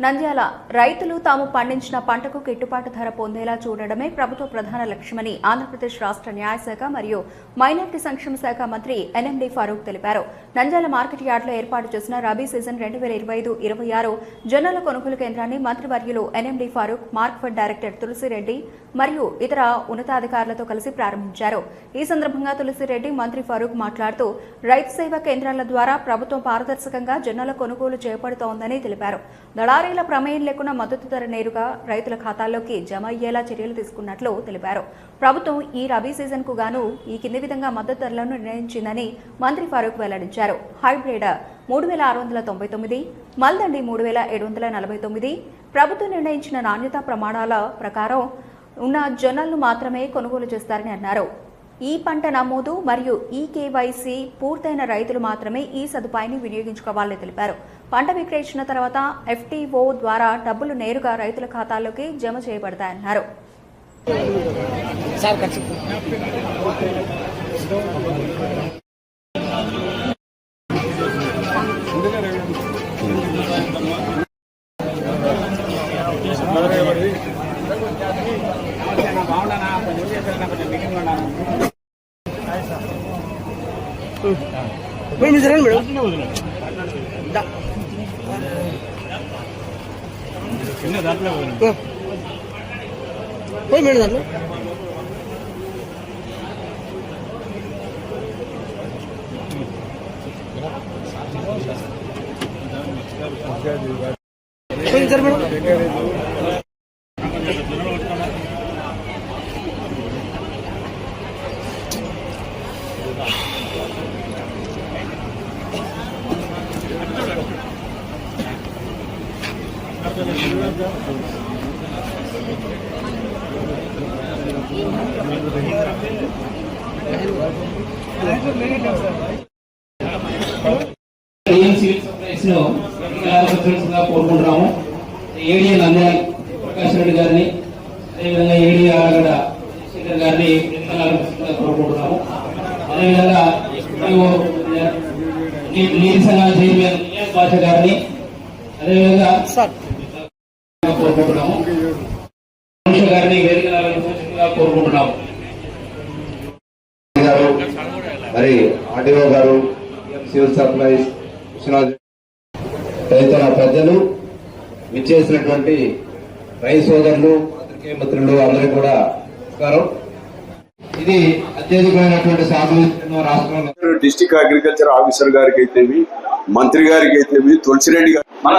నంద్యాల రైతులు తాము పండించిన పంటకు గిట్టుబాటు ధర పొందేలా చూడడమే ప్రభుత్వ ప్రధాన లక్ష్యమని ఆంధ్రప్రదేశ్ రాష్ట్ర న్యాయశాఖ మరియు మైనార్టీ సంక్షేమ శాఖ మంత్రి ఎన్ఎండి ఫారూక్ తెలిపారు. నంద్యాల మార్కెట్ యార్డులో ఏర్పాటు చేసిన రబీ సీజన్ 2025-26 జొన్నల కొనుగోలు కేంద్రాన్ని మంత్రివర్యులు ఎన్ఎండి ఫారూక్, మార్క్ఫెడ్ డైరెక్టర్ తులసిరెడ్డి మరియు ఇతర ఉన్నతాధికారులతో కలిసి ప్రారంభించారు. ఈ సందర్భంగా తులసిరెడ్డి, మంత్రి ఫారూక్ మాట్లాడుతూ రైతు సేవా కేంద్రాల ద్వారా ప్రభుత్వం పారదర్శకంగా జొన్నల కొనుగోలు చేపడుతోందని తెలిపారు. దళారీల ప్రమేయం లేకుండా మద్దతు ధర నేరుగా రైతుల ఖాతాల్లోకి జమ అయ్యేలా చర్యలు తీసుకున్నట్లు తెలిపారు. ప్రభుత్వం ఈ రబీ సీజన్ కు గాను ఈ కింది విధంగా మద్దతు ధరలను నిర్ణయించిందని మంత్రి ఫారూక్ వెల్లడించారు. హైబ్రిడ్ 3699, మల్దండి 3749, ప్రభుత్వం నిర్ణయించిన నాణ్యతా ప్రమాణాల ప్రకారం ఉన్న జొన్నలను మాత్రమే కొనుగోలు చేస్తారని అన్నారు. ఈ పంట నమోదు మరియు ఈ కేవైసీ పూర్తయిన రైతులు మాత్రమే ఈ సదుపాయాన్ని వినియోగించుకోవాలని తెలిపారు. పంట విక్రయించిన తర్వాత ఎఫ్టీఓ ద్వారా డబ్బులు నేరుగా రైతుల ఖాతాల్లోకి జమ చేయబడతాయన్నారు. కోరుకుంటున్నాము. ఏడీ నంద్యాల ప్రకాష్ రెడ్డి గారిని, అదేవిధంగా ఏడీ ఆగడ శేఖర్ గారిని కోరుకుంటున్నాము. అదేవిధంగా నీటి సంఘాల చైర్మన్ భాష గారిని అదేవిధంగా కోరుకుంటున్నాము. గారిని వేదిక కోరుకుంటున్నాము. మరి ఆర్డీఓ గారు, సివిల్ సప్లైస్, తదితర పెద్దలు, విచ్చేసినటువంటి రైతు సోదరులు, పత్రికేయ మిత్రులు అందరికీ కూడా నమస్కారం. ఇది అత్యధికమైనటువంటి సాగు రాష్ట్రంలో డిస్ట్రిక్ట్ అగ్రికల్చర్ ఆఫీసర్ గారికి అయితేవి, మంత్రి గారికి అయితేవి, తులసిరెడ్డి గారు, మన